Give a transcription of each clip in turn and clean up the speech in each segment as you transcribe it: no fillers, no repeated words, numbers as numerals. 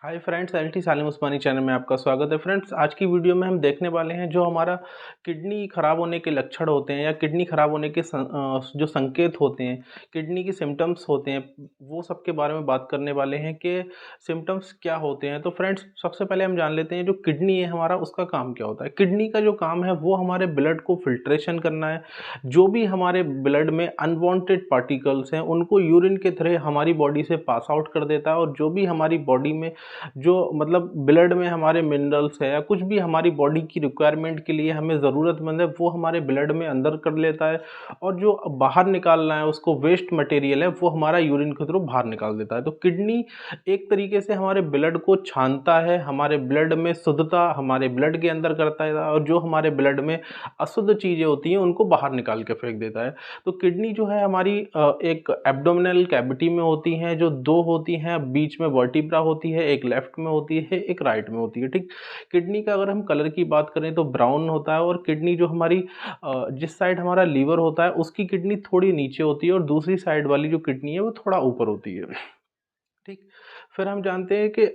Hi friends, LT सालिम उस्मानी channel में आपका स्वागत है। फ्रेंड्स, आज की वीडियो में हम देखने वाले हैं जो हमारा किडनी खराब होने के लक्षण होते हैं या किडनी खराब होने के जो संकेत होते हैं, किडनी की सिम्टम्स होते हैं, वो सब के बारे में बात करने वाले हैं कि सिम्टम्स क्या होते हैं। तो फ्रेंड्स, सबसे पहले हम जान लेते हैं जो किडनी है हमारा, उसका काम क्या होता है। किडनी का जो काम है वो हमारे ब्लड को फिल्ट्रेशन करना है। जो भी हमारे ब्लड में अनवांटेड पार्टिकल्स हैं उनको यूरिन के थ्रू हमारी बॉडी से पास आउट कर देता है, और जो भी हमारी बॉडी में जो मतलब ब्लड में हमारे मिनरल्स है या कुछ भी हमारी बॉडी की रिक्वायरमेंट के लिए हमें ज़रूरतमंद है वो हमारे ब्लड में अंदर कर लेता है, और जो बाहर निकालना है उसको वेस्ट मटेरियल है वो हमारा यूरिन के थ्रू बाहर निकाल देता है। तो किडनी एक तरीके से हमारे ब्लड को छानता है, हमारे ब्लड में शुद्धता हमारे ब्लड के अंदर करता है, और जो हमारे ब्लड में अशुद्ध चीज़ें होती हैं उनको बाहर निकाल के फेंक देता है। तो किडनी जो है हमारी एक एब्डोमिनल कैविटी में होती हैं, जो दो होती हैं, बीच में वर्टिब्रा होती है, एक लेफ्ट में होती है, एक राइट में होती है। ठीक, किडनी का अगर हम कलर की बात करें तो ब्राउन होता है, और किडनी जो हमारी जिस साइड हमारा लीवर होता है उसकी किडनी थोड़ी नीचे होती है, और दूसरी साइड वाली जो किडनी है वो थोड़ा ऊपर होती है। ठीक, फिर हम जानते हैं कि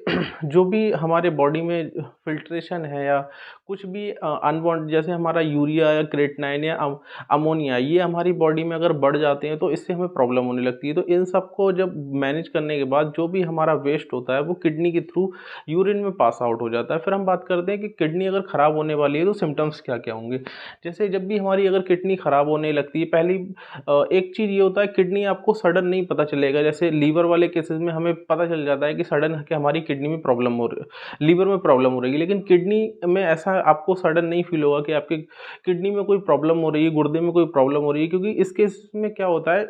जो भी हमारे बॉडी में फ़िल्ट्रेशन है या कुछ भी अनवांट, जैसे हमारा यूरिया या क्रेटिनाइन या अमोनिया, ये हमारी बॉडी में अगर बढ़ जाते हैं तो इससे हमें प्रॉब्लम होने लगती है। तो इन सबको जब मैनेज करने के बाद जो भी हमारा वेस्ट होता है वो किडनी के थ्रू यूरिन में पास आउट हो जाता है। फिर हम बात करते हैं कि किडनी अगर ख़राब होने वाली है तो सिम्टम्स क्या-क्या होंगे। जैसे जब भी हमारी अगर किडनी ख़राब होने लगती है, पहली एक चीज़ ये होता है, किडनी आपको सडन नहीं पता चलेगा। जैसे लीवर वाले केसेस में हमें पता चल जाता है कि सडन कि हमारी किडनी में प्रॉब्लम हो रही है, लीवर में प्रॉब्लम हो रही है, लेकिन किडनी में ऐसा आपको सडन नहीं फील होगा कि आपकी किडनी में कोई प्रॉब्लम हो रही है, गुर्दे में कोई प्रॉब्लम हो रही है, क्योंकि इस केस में क्या होता है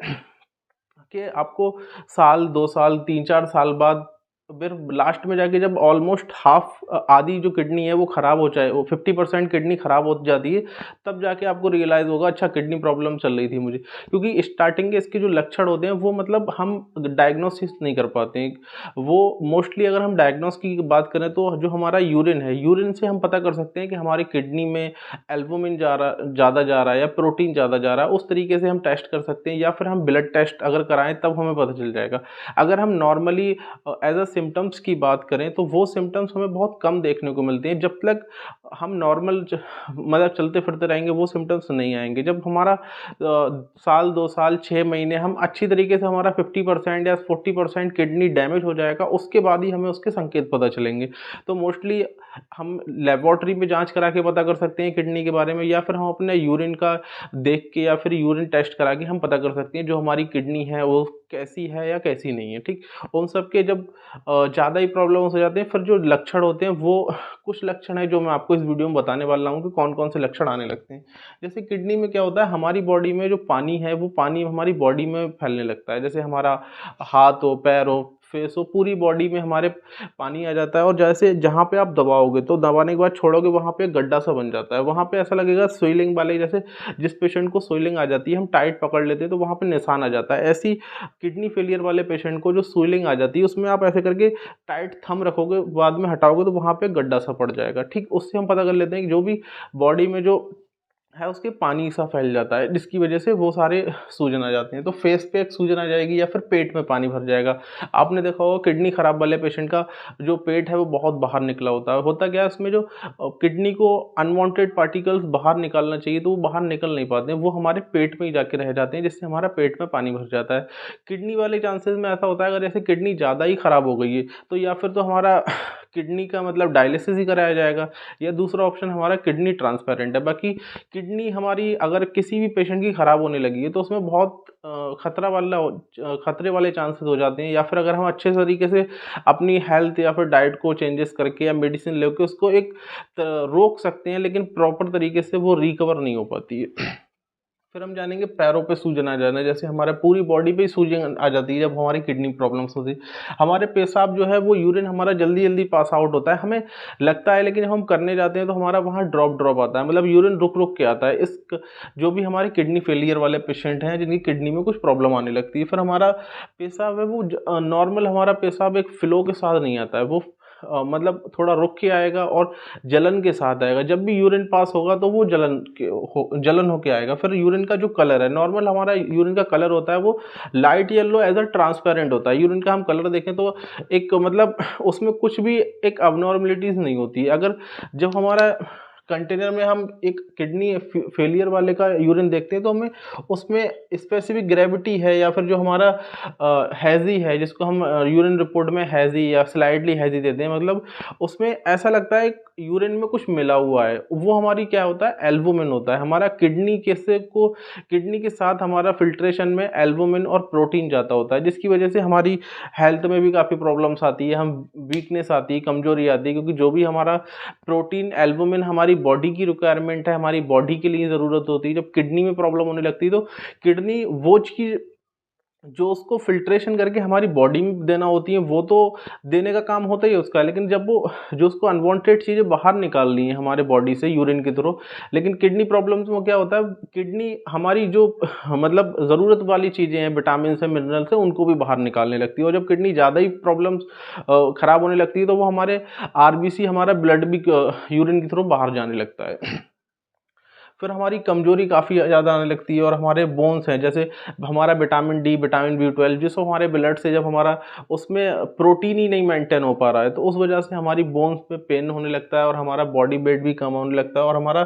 कि आपको साल, 2 साल, 3-4 साल बाद फिर लास्ट में जाके जब ऑलमोस्ट हाफ आधी जो किडनी है वो ख़राब हो जाए, वो 50% किडनी ख़राब हो जाती है, तब जाके आपको रियलाइज़ होगा अच्छा किडनी प्रॉब्लम चल रही थी मुझे। क्योंकि स्टार्टिंग के इसके जो लक्षण होते हैं वो मतलब हम डायग्नोसिस नहीं कर पाते हैं। वो मोस्टली अगर हम डायग्नोस की बात करें तो जो हमारा यूरिन है, यूरिन से हम पता कर सकते हैं कि हमारी किडनी में एल्बुमिन ज़्यादा जा रहा है या प्रोटीन ज़्यादा जा रहा है। उस तरीके से हम टेस्ट कर सकते हैं, या फिर हम ब्लड टेस्ट अगर कराएँ तब हमें पता चल जाएगा। अगर हम नॉर्मली एज अ सिम्टम्स की बात करें तो वो सिम्टम्स हमें बहुत कम देखने को मिलते हैं। जब तक हम नॉर्मल मतलब चलते फिरते रहेंगे वो सिम्टम्स नहीं आएंगे। जब हमारा साल, 2 साल, 6 महीने हम अच्छी तरीके से हमारा 50% या 40% किडनी डैमेज हो जाएगा, उसके बाद ही हमें उसके संकेत पता चलेंगे। तो मोस्टली हम लेबोरेटरी में जांच करा के पता कर सकते हैं किडनी के बारे में, या फिर हम अपने यूरिन का देख के या फिर यूरिन टेस्ट करा के हम पता कर सकते हैं जो हमारी किडनी है वो कैसी है या कैसी नहीं है। ठीक, उन सब के जब ज़्यादा ही प्रॉब्लम्स हो जाते हैं, फिर जो लक्षण होते हैं वो कुछ लक्षण है जो मैं आपको इस वीडियो में बताने वाला हूँ कि कौन-कौन से लक्षण आने लगते हैं। जैसे किडनी में क्या होता है, हमारी बॉडी में जो पानी है वो पानी हमारी बॉडी में फैलने लगता है। जैसे हमारा हाथ हो, पैर हो, फेस हो, पूरी बॉडी में हमारे पानी आ जाता है, और जैसे जहाँ पे आप दबाओगे तो दबाने के बाद छोड़ोगे वहाँ पे एक गड्ढा सा बन जाता है। वहाँ पे ऐसा लगेगा स्वेलिंग वाले, जैसे जिस पेशेंट को स्वेलिंग आ जाती है हम टाइट पकड़ लेते हैं तो वहाँ पे निशान आ जाता है। ऐसी किडनी फेलियर वाले पेशेंट को जो स्वेलिंग आ जाती है उसमें आप ऐसे करके टाइट थंब रखोगे, बाद में हटाओगे तो वहाँ पे गड्ढा सा पड़ जाएगा। ठीक, उससे हम पता कर लेते हैं कि जो भी बॉडी में जो है उसके पानी सा फैल जाता है, जिसकी वजह से वो सारे सूजन आ जाते हैं। तो फेस पे एक सूजन आ जाएगी या फिर पेट में पानी भर जाएगा। आपने देखा होगा किडनी खराब वाले पेशेंट का जो पेट है वो बहुत बाहर निकला होता है। होता क्या है, उसमें जो किडनी को अनवांटेड पार्टिकल्स बाहर निकालना चाहिए तो वो बाहर निकल नहीं पाते हैं, वो हमारे पेट में ही जाके रह जाते हैं, जिससे हमारा पेट में पानी भर जाता है। किडनी वाले चांसेस में ऐसा होता है, अगर जैसे किडनी ज़्यादा ही खराब हो गई है तो या फिर तो हमारा किडनी का मतलब डायलिसिस ही कराया जाएगा, या दूसरा ऑप्शन हमारा किडनी ट्रांसप्लांट है। बाकी किडनी हमारी अगर किसी भी पेशेंट की ख़राब होने लगी है तो उसमें बहुत खतरे वाले चांसेस हो जाते हैं, या फिर अगर हम अच्छे तरीके से अपनी हेल्थ या फिर डाइट को चेंजेस करके या मेडिसिन लेके उसको एक रोक सकते हैं, लेकिन प्रॉपर तरीके से वो रिकवर नहीं हो पाती है। फिर हम जानेंगे पैरों पे सूजन आ जाना। जैसे हमारे पूरी बॉडी पे ही सूजन आ जाती है जब हमारी किडनी प्रॉब्लम्स होती है। हमारे पेशाब जो है वो यूरिन हमारा जल्दी जल्दी पास आउट होता है, हमें लगता है, लेकिन जब हम करने जाते हैं तो हमारा वहाँ ड्रॉप ड्रॉप आता है, मतलब यूरिन रुक रुक के आता है। जो भी हमारे किडनी फेलियर वाले पेशेंट हैं जिनकी किडनी में कुछ प्रॉब्लम आने लगती है, फिर हमारा पेशाब है वो नॉर्मल हमारा पेशाब एक फ्लो के साथ नहीं आता है, वो मतलब थोड़ा रुक के आएगा और जलन के साथ आएगा। जब भी यूरिन पास होगा तो वो जलन होके आएगा। फिर यूरिन का जो कलर है, नॉर्मल हमारा यूरिन का कलर होता है वो light yellow as a transparent होता है। यूरिन का हम कलर देखें तो एक मतलब उसमें कुछ भी एक अबनॉर्मलिटीज़ नहीं होती है। अगर जब हमारा कंटेनर में हम एक किडनी फेलियर वाले का यूरिन देखते हैं तो हमें उसमें स्पेसिफिक ग्रेविटी है या फिर जो हमारा हैज़ी है, जिसको हम यूरिन रिपोर्ट में हैज़ी या स्लाइडली हैज़ी देते हैं, मतलब उसमें ऐसा लगता है यूरिन में कुछ मिला हुआ है। वो हमारी क्या होता है, एल्बुमिन होता है। हमारा किडनी के साथ हमारा फिल्ट्रेशन में एल्बुमिन और प्रोटीन जाता होता है, जिसकी वजह से हमारी हेल्थ में भी काफ़ी प्रॉब्लम्स आती है, हम वीकनेस आती है, कमजोरी आती है, क्योंकि जो भी हमारा प्रोटीन एल्बुमिन हमारी बॉडी की रिक्वायरमेंट है, हमारी बॉडी के लिए ज़रूरत होती है। जब किडनी में प्रॉब्लम होने लगती है तो किडनी वो चीज़ जो उसको फिल्ट्रेशन करके हमारी बॉडी में देना होती है वो तो देने का काम होता ही है उसका, लेकिन जब वो जो उसको अनवांटेड चीज़ें बाहर निकालनी है हमारे बॉडी से यूरिन के थ्रू, लेकिन किडनी प्रॉब्लम्स में क्या होता है, किडनी हमारी जो मतलब ज़रूरत वाली चीज़ें हैं, विटामिन से मिनरल्स हैं, उनको भी बाहर निकालने लगती है। और जब किडनी ज़्यादा ही प्रॉब्लम्स ख़राब होने लगती है तो वो हमारे आरबीसी, हमारा ब्लड भी यूरिन के थ्रू बाहर जाने लगता है। फिर हमारी कमजोरी काफ़ी ज़्यादा आने लगती है और हमारे बोन्स हैं, जैसे हमारा विटामिन डी, विटामिन B12, जिसको हमारे ब्लड से जब हमारा उसमें प्रोटीन ही नहीं मेंटेन हो पा रहा है तो उस वजह से हमारी बोन्स पे पेन होने लगता है और हमारा बॉडी वेट भी कम होने लगता है। और हमारा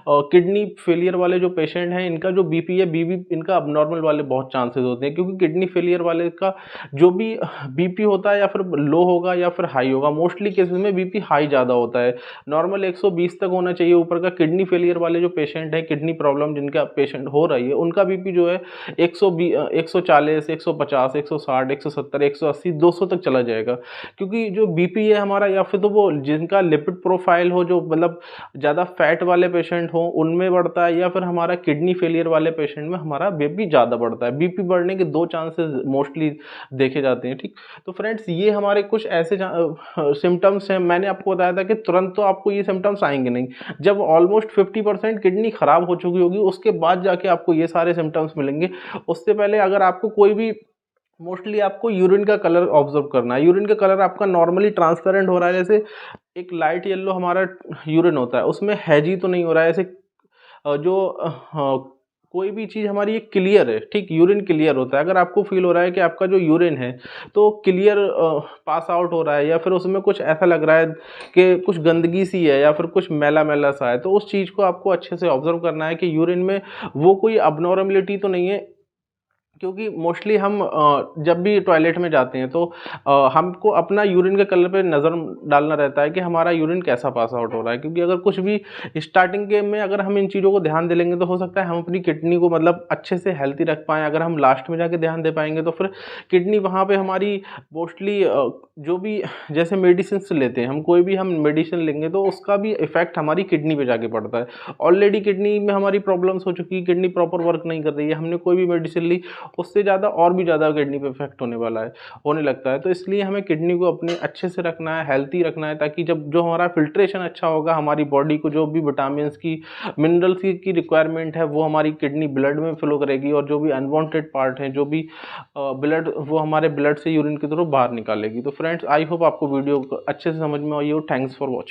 किडनी फेलियर वाले जो पेशेंट हैं, इनका जो बीपी है, बीपी इनका अबनॉर्मल वाले बहुत चांसेस होते हैं, क्योंकि किडनी फेलियर वाले का जो भी बीपी होता है या फिर लो होगा या फिर हाई होगा, मोस्टली केसेस में बीपी हाई ज़्यादा होता है। नॉर्मल 120 तक होना चाहिए ऊपर का। किडनी फेलियर वाले जो पेशेंट है, किडनी प्रॉब्लम जिनका पेशेंट हो रही है, उनका बीपी जो है 120, 140, 150, 160, 170, 180, 200 तक चला जाएगा। क्योंकि जो बीपी है हमारा, या फिर तो वो जिनका लिपिड प्रोफाइल हो, जो मतलब ज़्यादा फैट वाले पेशेंट हो, उनमें बढ़ता है, या फिर हमारा किडनी फेलियर वाले पेशेंट में हमारा बीपी ज़्यादा बढ़ता है। बीपी बढ़ने के दो चांसेस मोस्टली देखे जाते हैं। ठीक, तो फ्रेंड्स ये हमारे कुछ ऐसे सिम्टम्स हैं। मैंने आपको बताया था कि तुरंत तो आपको ये सिम्टम्स आएंगे नहीं, जब ऑलमोस्ट 50% किडनी खराब हो चुकी होगी उसके बाद जाके आपको ये सारे सिम्टम्स मिलेंगे। उससे पहले अगर आपको कोई भी, मोस्टली आपको यूरिन का कलर ऑब्जर्व करना है। यूरिन का कलर आपका नॉर्मली ट्रांसपेरेंट हो रहा है, जैसे एक लाइट येलो हमारा यूरिन होता है, उसमें हैजी तो नहीं हो रहा है, ऐसे कोई भी चीज़ हमारी एक क्लियर है। ठीक, यूरिन क्लियर होता है। अगर आपको फील हो रहा है कि आपका जो यूरिन है तो क्लियर पास आउट हो रहा है, या फिर उसमें कुछ ऐसा लग रहा है कि कुछ गंदगी सी है या फिर कुछ मैला मैला सा है, तो उस चीज़ को आपको अच्छे से ऑब्जर्व करना है कि यूरिन में वो कोई अबनॉर्मलिटी तो नहीं है। क्योंकि मोस्टली हम जब भी टॉयलेट में जाते हैं तो हमको अपना यूरिन के कलर पे नज़र डालना रहता है कि हमारा यूरिन कैसा पास आउट हो रहा है। क्योंकि अगर कुछ भी स्टार्टिंग के में अगर हम इन चीज़ों को ध्यान दे लेंगे तो हो सकता है हम अपनी किडनी को मतलब अच्छे से हेल्थी रख पाएँ। अगर हम लास्ट में जाके ध्यान दे पाएंगे तो फिर किडनी वहाँ पे हमारी मोस्टली जो भी, जैसे मेडिसिन लेते हैं हम, कोई भी हम मेडिसिन लेंगे तो उसका भी इफेक्ट हमारी किडनी पे जाके पड़ता है। ऑलरेडी किडनी में हमारी प्रॉब्लम्स हो चुकी है, किडनी प्रॉपर वर्क नहीं कर रही है, हमने कोई भी मेडिसिन ली उससे ज़्यादा और भी ज़्यादा किडनी पे इफेक्ट होने लगता है। तो इसलिए हमें किडनी को अपने अच्छे से रखना है, हेल्थी रखना है, ताकि जब जो हमारा फिल्ट्रेशन अच्छा होगा, हमारी बॉडी को जो भी विटामिन की, मिनरल्स की रिक्वायरमेंट है वो हमारी किडनी ब्लड में फ्लो करेगी, और जो भी अनवांटेड पार्ट है, जो भी ब्लड, वो हमारे ब्लड से यूरिन के थ्रू बाहर निकालेगी। तो फ्रेंड्स, आई होप आपको वीडियो अच्छे से समझ में आई हो। Thanks for watching.